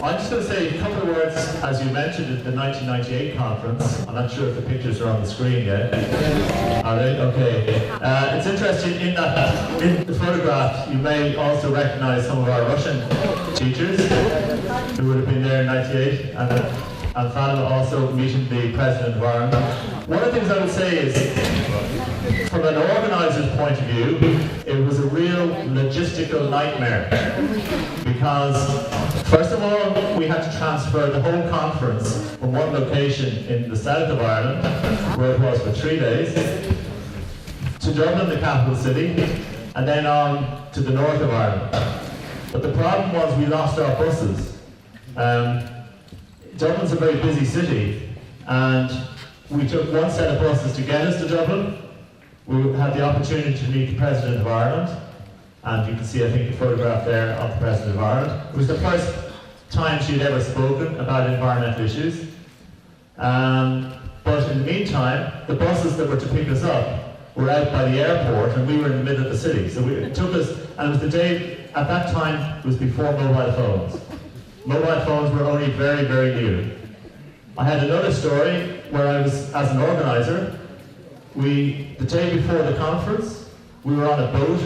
I'm just going to say a couple of words, as you mentioned, at the 1998 conference. I'm not sure if the pictures are on the screen yet. Are they? Okay. It's interesting in that, in the photograph, you may also recognize some of our Russian teachers who would have been there in 98, and Fatima also meeting the President of Ireland. One of the things I would say is, from an organizer's point of view, it was a real logistical nightmare. Because, first of all, we had to transfer the whole conference from one location in the south of Ireland, where it was for 3 days, to Dublin, the capital city, and then on to the north of Ireland. But the problem was we lost our buses. Dublin's a very busy city, and we took one set of buses to get us to Dublin. We had the opportunity to meet the President of Ireland, and you can see, I think, the photograph there of the President of Ireland. It was the first time she'd ever spoken about environmental issues. But in the meantime, the buses that were to pick us up were out by the airport, and we were in the middle of the city. So it took us, and it was the day, at that time, it was before mobile phones. Mobile phones were only very, very new. I had another story where I was, as an organizer, the day before the conference, we were on a boat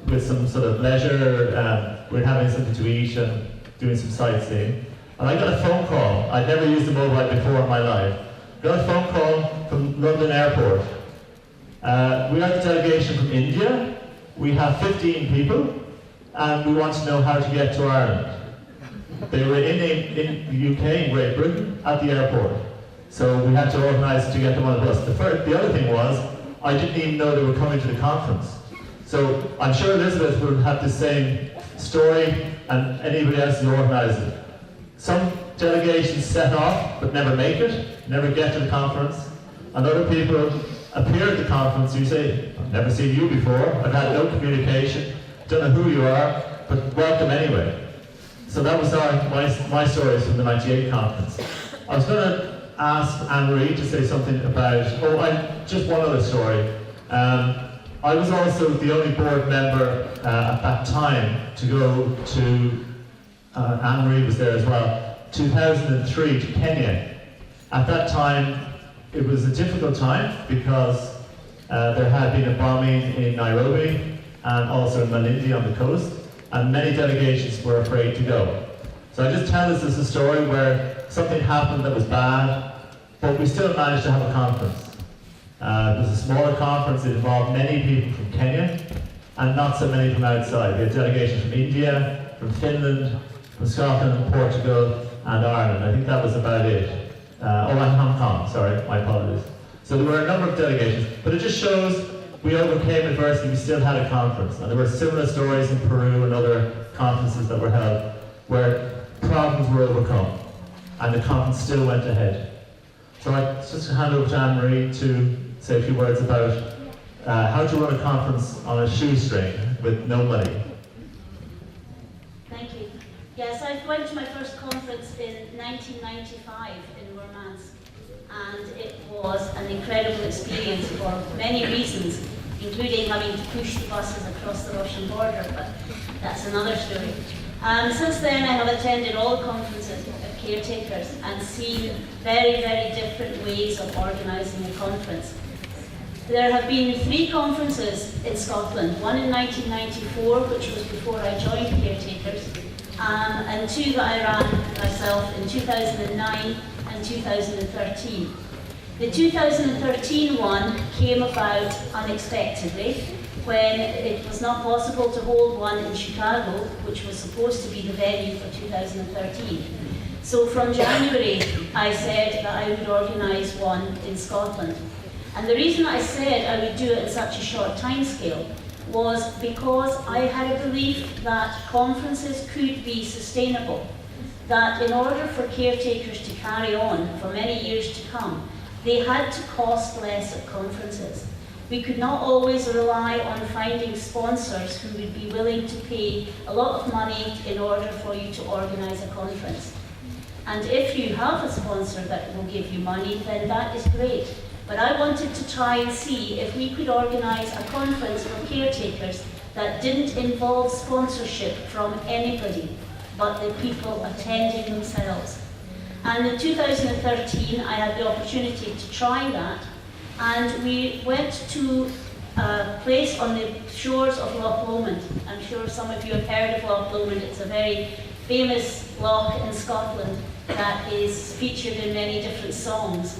with some sort of leisure, we were having something to eat and doing some sightseeing. And I got a phone call. I'd never used a mobile before in my life. Got a phone call from London Airport. We are the delegation from India. We have 15 people, and we want to know how to get to Ireland. They were in the UK, in Great Britain, at the airport. So we had to organise to get them on a bus. The other thing was, I didn't even know they were coming to the conference. So I'm sure Elizabeth would have the same story, and anybody else who organised it. Some delegations set off, but never make it, never get to the conference. And other people appear at the conference, you say, I've never seen you before, I've had no communication, don't know who you are, but welcome anyway. So that was my stories from the 98 conference. I was going to ask Anne-Marie to say something about, just one other story. I was also the only board member at that time to go to, Anne-Marie was there as well, 2003 to Kenya. At that time, it was a difficult time because there had been a bombing in Nairobi and also in Malindi on the coast, and many delegations were afraid to go. So I just tell this as a story where something happened that was bad, but we still managed to have a conference. It was a smaller conference, it involved many people from Kenya, and not so many from outside. We had delegations from India, from Finland, from Scotland, Portugal, and Ireland. I think that was about it. And Hong Kong, sorry, my apologies. So there were a number of delegations, but it just shows we overcame adversity, we still had a conference. And there were similar stories in Peru and other conferences that were held where problems were overcome, and the conference still went ahead. So I just hand over to Anne-Marie to say a few words about how to run a conference on a shoestring with no money. Thank you. Yes, I went to my first conference in 1995 in Murmansk, and it was an incredible experience for many reasons, including having to push the buses across the Russian border, but that's another story. Since then I have attended all conferences of Caretakers and seen very, very different ways of organising a conference. There have been 3 conferences in Scotland, one in 1994, which was before I joined Caretakers, and 2 that I ran myself in 2009 and 2013. The 2013 one came about unexpectedly when it was not possible to hold one in Chicago, which was supposed to be the venue for 2013. So from January, I said that I would organise one in Scotland. And the reason I said I would do it in such a short time scale was because I had a belief that conferences could be sustainable, that in order for Caretakers to carry on for many years to come, they had to cost less at conferences. We could not always rely on finding sponsors who would be willing to pay a lot of money in order for you to organise a conference. And if you have a sponsor that will give you money, then that is great. But I wanted to try and see if we could organise a conference for Caretakers that didn't involve sponsorship from anybody. but the people attending themselves. And in 2013, I had the opportunity to try that, and we went to a place on the shores of Loch Lomond. I'm sure some of you have heard of Loch Lomond. It's a very famous loch in Scotland that is featured in many different songs.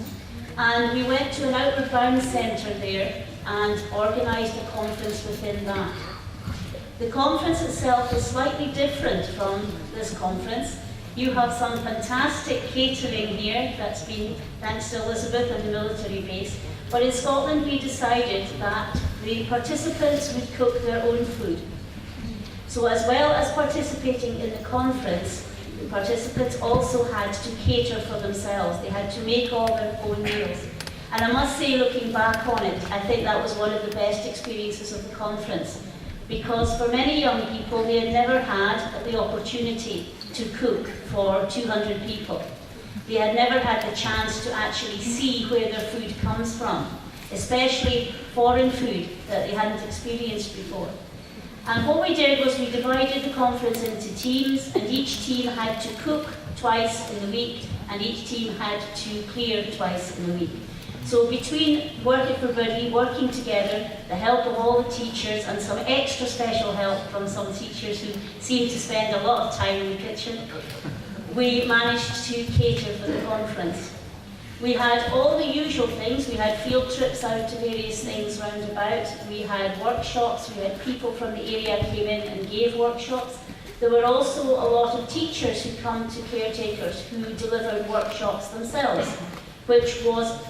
And we went to an outward bound centre there and organised a conference within that. The conference itself was slightly different from this conference. You have some fantastic catering here that's been thanks to Elizabeth and the military base. But in Scotland we decided that the participants would cook their own food. So as well as participating in the conference, the participants also had to cater for themselves. They had to make all their own meals. And I must say, looking back on it, I think that was one of the best experiences of the conference. Because for many young people, they had never had the opportunity to cook for 200 people. They had never had the chance to actually see where their food comes from, especially foreign food that they hadn't experienced before. And what we did was we divided the conference into teams, and each team had to cook twice in the week, and each team had to clear twice in the week. So between Work Everybody, working together, the help of all the teachers, and some extra special help from some teachers who seemed to spend a lot of time in the kitchen, we managed to cater for the conference. We had all the usual things. We had field trips out to various things round about. We had workshops. We had people from the area came in and gave workshops. There were also a lot of teachers who come to Caretakers who delivered workshops themselves, which was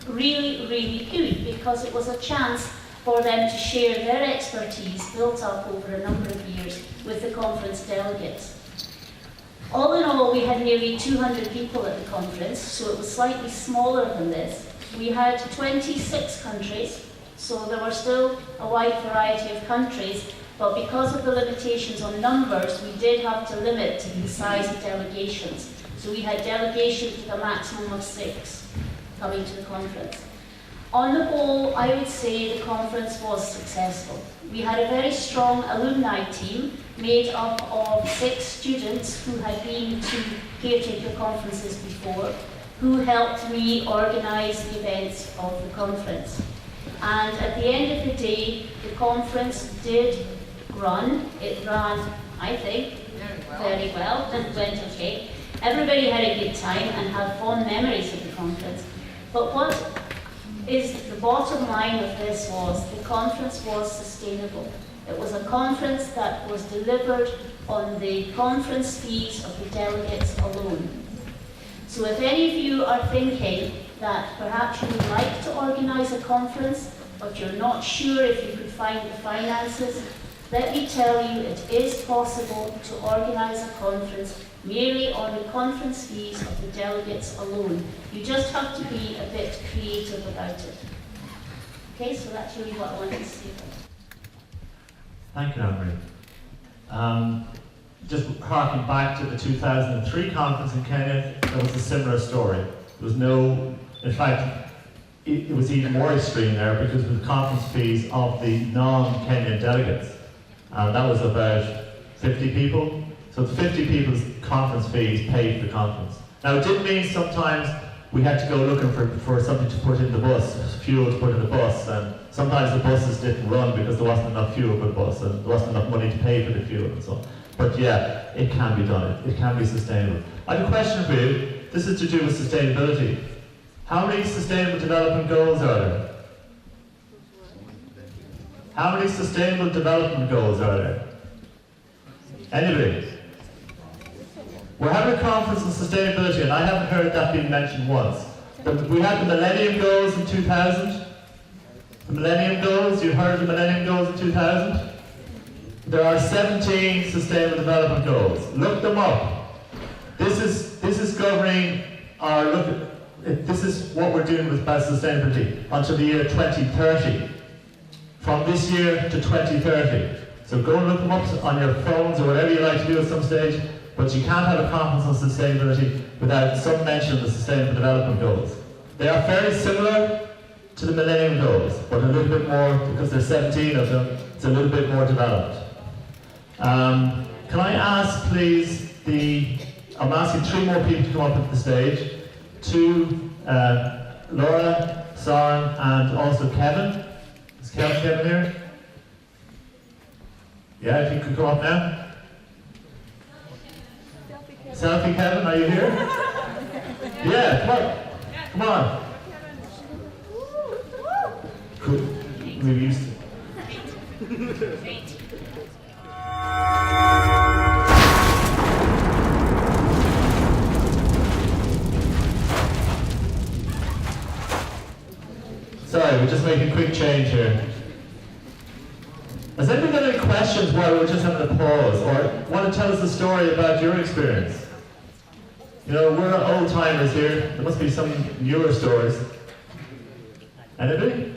really, really good because it was a chance for them to share their expertise built up over a number of years with the conference delegates. All in all, we had nearly 200 people at the conference, so it was slightly smaller than this. We had 26 countries, so there were still a wide variety of countries, but because of the limitations on numbers, we did have to limit the size of delegations. So we had delegations with a maximum of 6 coming to the conference. On the whole, I would say the conference was successful. We had a very strong alumni team made up of 6 students who had been to Caretaker conferences before, who helped me organise the events of the conference. And at the end of the day, the conference did run. It ran, I think, very well and went okay. Everybody had a good time and had fond memories of the conference. But what is the bottom line of this was the conference was sustainable. It was a conference that was delivered on the conference fees of the delegates alone. So if any of you are thinking that perhaps you would like to organise a conference, but you're not sure if you could find the finances, let me tell you it is possible to organise a conference merely on the conference fees of the delegates alone. You just have to be a bit creative about it. Okay, so that's really what I wanted to say. Thank you, Anne-Marie. Just harking back to the 2003 conference in Kenya, there was a similar story. There was no, in fact, it was even more extreme there because of the conference fees of the non-Kenyan delegates. And that was about 50 people. So the 50 people's conference fees paid for the conference. Now it did mean sometimes we had to go looking for something to put in the bus, fuel to put in the bus, and sometimes the buses didn't run because there wasn't enough fuel for the bus and there wasn't enough money to pay for the fuel and so on. But yeah, it can be done, it can be sustainable. I have a question for you. This is to do with sustainability. How many sustainable development goals are there? How many sustainable development goals are there? Anybody? We're having a conference on sustainability and I haven't heard that being mentioned once. We had the Millennium Goals in 2000. The Millennium Goals, you heard of the Millennium Goals in 2000? There are 17 Sustainable Development Goals. Look them up. This is governing this is what we're doing with sustainability until the year 2030. From this year to 2030. So go and look them up on your phones or whatever you like to do at some stage, but you can't have a conference on sustainability without some mention of the Sustainable Development Goals. They are very similar to the Millennium Goals, but a little bit more, because there's 17 of them, it's a little bit more developed. Can I ask, please, I'm asking 3 more people to come up to the stage. 2, Laura, Soren, and also Kevin. Is Kevin here? Yeah, if you could come up now. Selfie Kevin, are you here? Yeah, come on. Come on. Cool. We're used to it. Sorry, we're just making a quick change here. Has anyone got any questions while we're just having a pause, or want to tell us a story about your experience? You know, we're old timers here. There must be some newer stories. Anybody?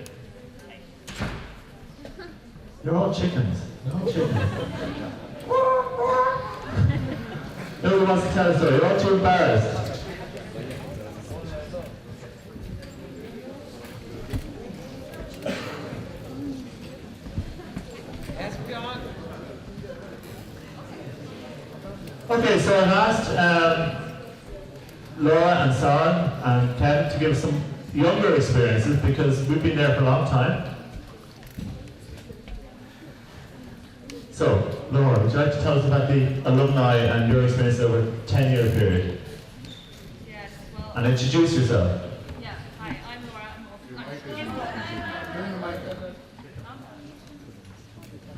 You're all chickens. You're all chickens. Nobody wants to tell a story. You're all too embarrassed. Okay, so I've asked Laura and Soren and Kevin to give us some younger experiences because we've been there for a long time. So, Laura, would you like to tell us about the alumni and your experience over a 10-year period? Yes, well... And introduce yourself. Yeah, hi, I'm Laura.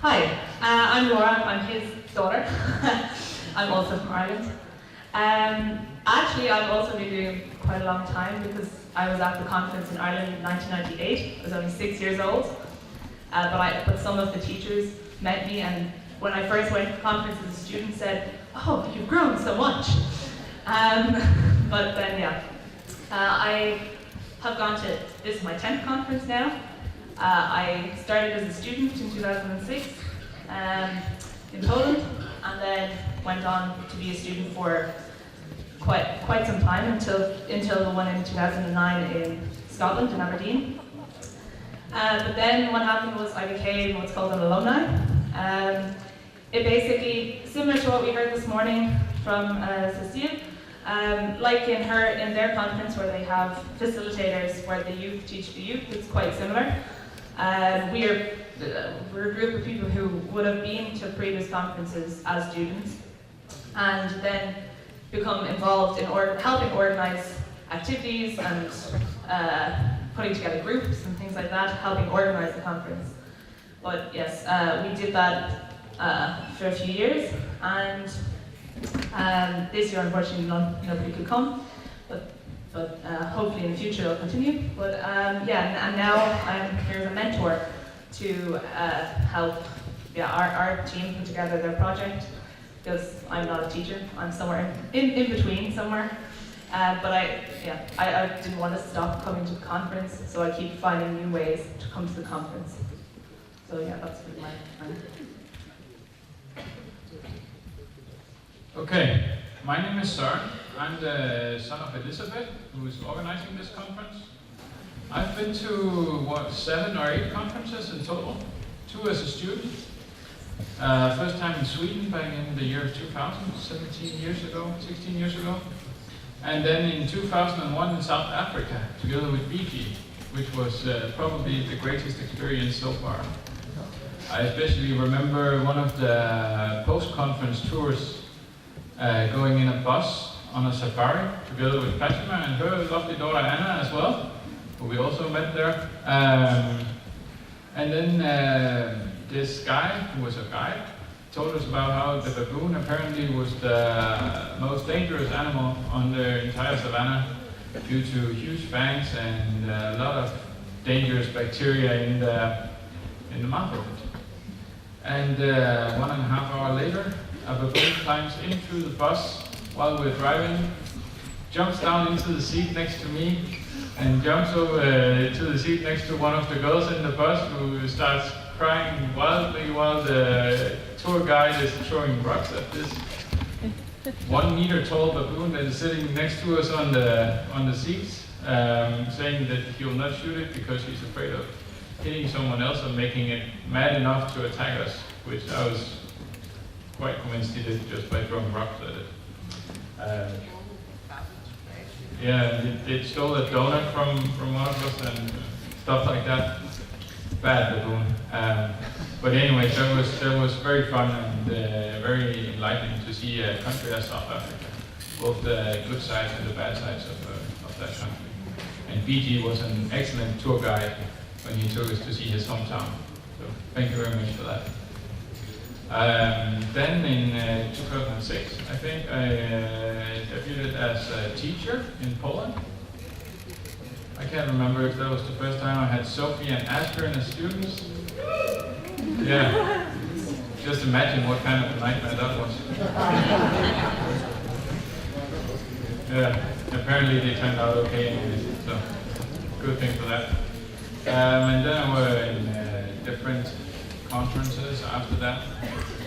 Hi, I'm Laura. I'm his daughter. I'm also from Ireland. Actually, I've also been doing quite a long time because I was at the conference in Ireland in 1998. I was only 6 years old, but some of the teachers met me, and when I first went to the conference as a student said, "Oh, you've grown so much." But then, yeah, I have gone to, this is my 10th conference now. I started as a student in 2006 in Poland, and then went on to be a student for quite some time until the one in 2009 in Scotland, in Aberdeen. But then what happened was I became what's called an alumni. It basically, similar to what we heard this morning from Cecile, like in their conference where they have facilitators where the youth teach the youth, it's quite similar. We're a group of people who would have been to previous conferences as students and then become involved in helping organize activities and putting together groups and things like that, helping organize the conference. But yes, we did that for a few years, and this year unfortunately nobody could come, but hopefully in the future it'll continue. But yeah, and now I'm here as a mentor to help our team put together their project, because I'm not a teacher, I'm somewhere in between somewhere. But I didn't want to stop coming to the conference, so I keep finding new ways to come to the conference. So yeah, that's been my plan. Okay, my name is Søren. I'm the son of Elizabeth, who is organizing this conference. I've been to, 7 or 8 conferences in total, 2 as a student. First time in Sweden back in the year 2000, 16 years ago. And then in 2001 in South Africa, together with BG, which was probably the greatest experience so far. I especially remember one of the post-conference tours going in a bus on a safari together with Fatima and her lovely daughter Anna as well, who we also met there. And then this guy, who was a guide, told us about how the baboon apparently was the most dangerous animal on the entire savannah due to huge fangs and a lot of dangerous bacteria in the mouth of it. And 1.5 hours later, a baboon climbs in through the bus while we're driving, jumps down into the seat next to me, and jumps over to the seat next to one of the girls in the bus, who starts crying wildly while the tour guide is throwing rocks at this 1 meter tall baboon that is sitting next to us on the seats, saying that he will not shoot it because he's afraid of hitting someone else and making it mad enough to attack us, which I was quite convinced he did it just by throwing rocks at it. Yeah, they stole a donut from one of us and stuff like that. Bad baboon. But anyway, that was very fun and very enlightening to see a country as South Africa, both the good sides and the bad sides of that country. And BG was an excellent tour guide when he took us to see his hometown. So thank you very much for that. Then in 2006, I think, I debuted as a teacher in Poland. I can't remember if that was the first time I had Sophie and Asger as students. Yeah, just imagine what kind of a nightmare that was. Yeah, apparently they turned out okay anyways, so good thing for that. And then I were in different conferences after that.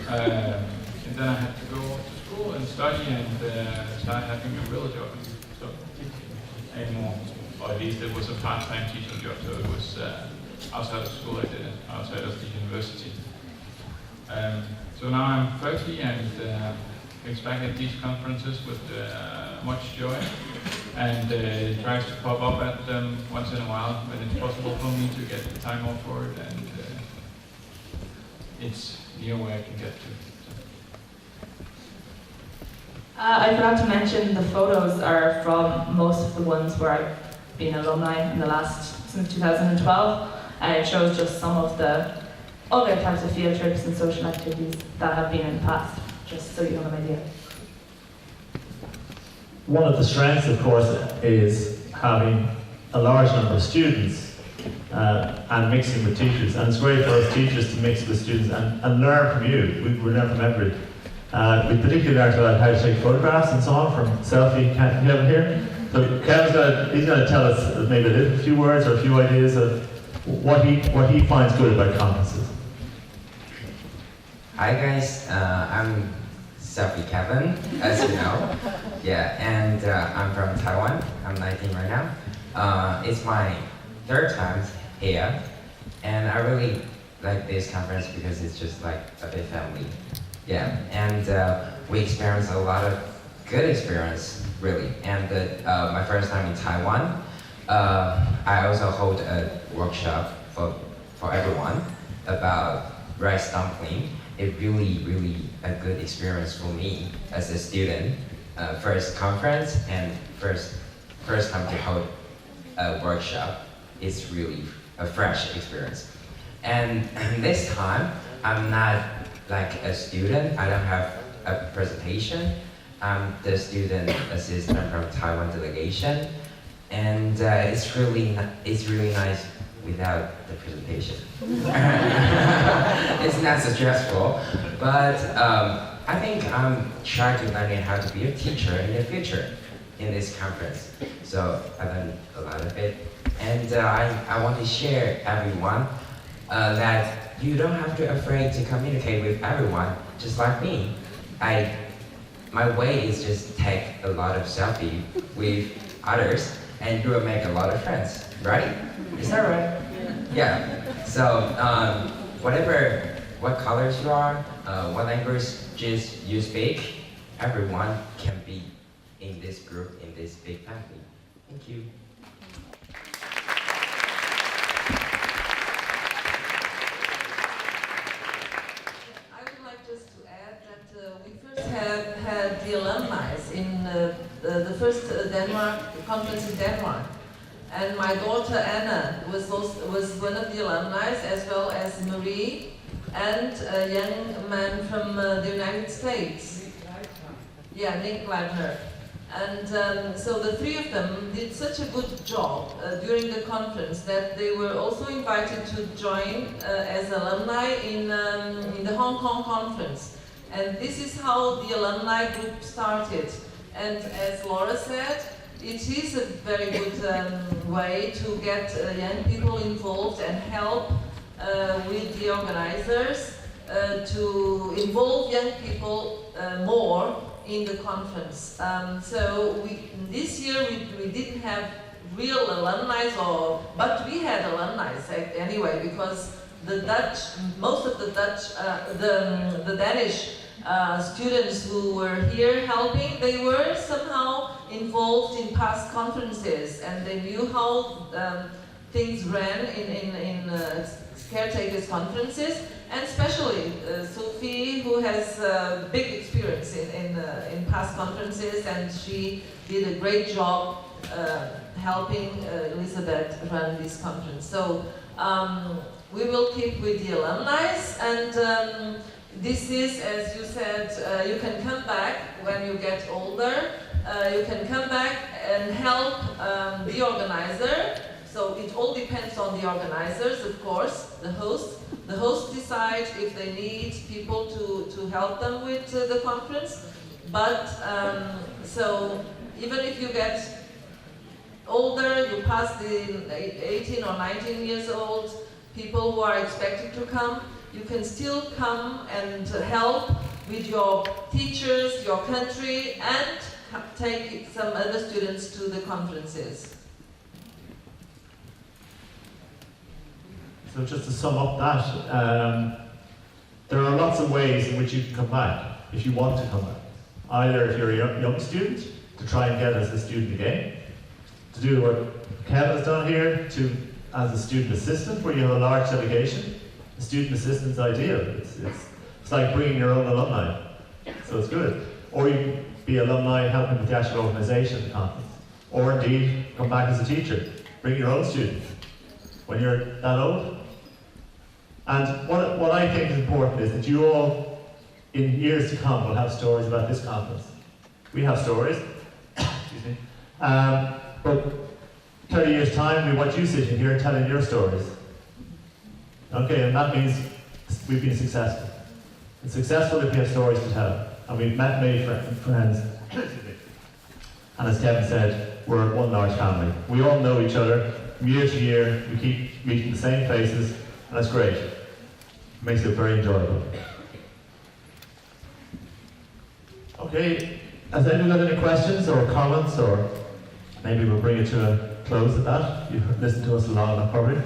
And then I had to go to school and study and start having a real job. So anymore, or at least it was a part-time teaching job, so it was outside of school I did it, outside of the university. So now I'm 30 and looks back at these conferences with much joy and tries to pop up at them once in a while when it's possible for me to get the time off for it, and it's near where I can get to. I forgot to mention the photos are from most of the ones where I've been alumni in the since 2012, and it shows just some of the other types of field trips and social activities that have been in the past, just so you have an idea. One of the strengths, of course, is having a large number of students and mixing with teachers. And it's great for us teachers to mix with students and learn from you. We learn from everybody. We particularly learned about how to take photographs and so on from selfie. Can you have it here? So Kevin's he's going to tell us maybe a few words or a few ideas of what he finds good about conferences. Hi guys, I'm Selfie Kevin, as you know. Yeah, and I'm from Taiwan. I'm 19 right now. It's my third time here, and I really like this conference because it's just like a big family. Yeah, and we experienced a lot of good experience, really. And my first time in Taiwan, I also hold a workshop for everyone about rice dumpling. It really a good experience for me as a student. First conference and first time to hold a workshop. It's really a fresh experience. And this time, I'm not like a student. I don't have a presentation. I'm the student assistant from Taiwan delegation, and it's really nice without the presentation. It's not so stressful, but I think I'm trying to learn how to be a teacher in the future in this conference. So I learned a lot of it, and I want to share everyone that you don't have to be afraid to communicate with everyone, just like me. My way is just take a lot of selfie with others, and you will make a lot of friends, right? Is that right? Yeah. So what colors you are, what language you speak, everyone can be in this group, in this big family. Thank you. I would like just to add that we first had the alumni in the first Denmark conference in Denmark. And my daughter Anna was one of the alumni, as well as Marie and a young man from the United States. Yeah, Nick Ladner. And so the three of them did such a good job during the conference that they were also invited to join as alumni in the Hong Kong conference. And this is how the alumni group started. And as Laura said, it is a very good way to get young people involved and help with the organizers to involve young people more in the conference. So this year we didn't have real alumni, but we had alumni anyway, because the Dutch, most of the Dutch, the Danish students who were here helping, they were somehow involved in past conferences, and they knew how things ran in caretakers conferences, and especially Sophie, who has big experience in past conferences, and she did a great job helping Elizabeth run this conference. So we will keep with the alumni, and this is, as you said, you can come back when you get older. You can come back and help the organizer. So it all depends on the organizers, of course, the host. The host decides if they need people to help them with the conference. But so even if you get older, you pass the 18 or 19 years old, people who are expected to come, you can still come and help with your teachers, your country, and take some other students to the conferences. So just to sum up that, there are lots of ways in which you can come back, if you want to come back. Either if you're a young student, to try and get as a student again, to do what Kevin has done here, to as a student assistant, where you have a large delegation. The student assistant's ideal. It's like bringing your own alumni, so it's good. Or you can be alumni helping with the actual organisation of the conference. Or indeed, come back as a teacher, bring your own students when you're that old. And what I think is important is that you all, in years to come, will have stories about this conference. We have stories, excuse me, but 30 years' time, we want you sitting here telling your stories. Okay, and that means we've been successful. It's successful if we have stories to tell, and we've met many friends. And as Kevin said, we're one large family. We all know each other from year to year. We keep meeting the same faces, and that's great. It makes it very enjoyable. Okay, has anyone got any questions or comments, or maybe we'll bring it to a close at that? You've listened to us long enough, probably.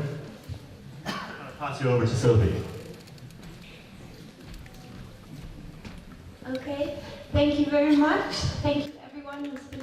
I'll pass you over to Sophie. Okay, thank you very much. Thank you everyone who's been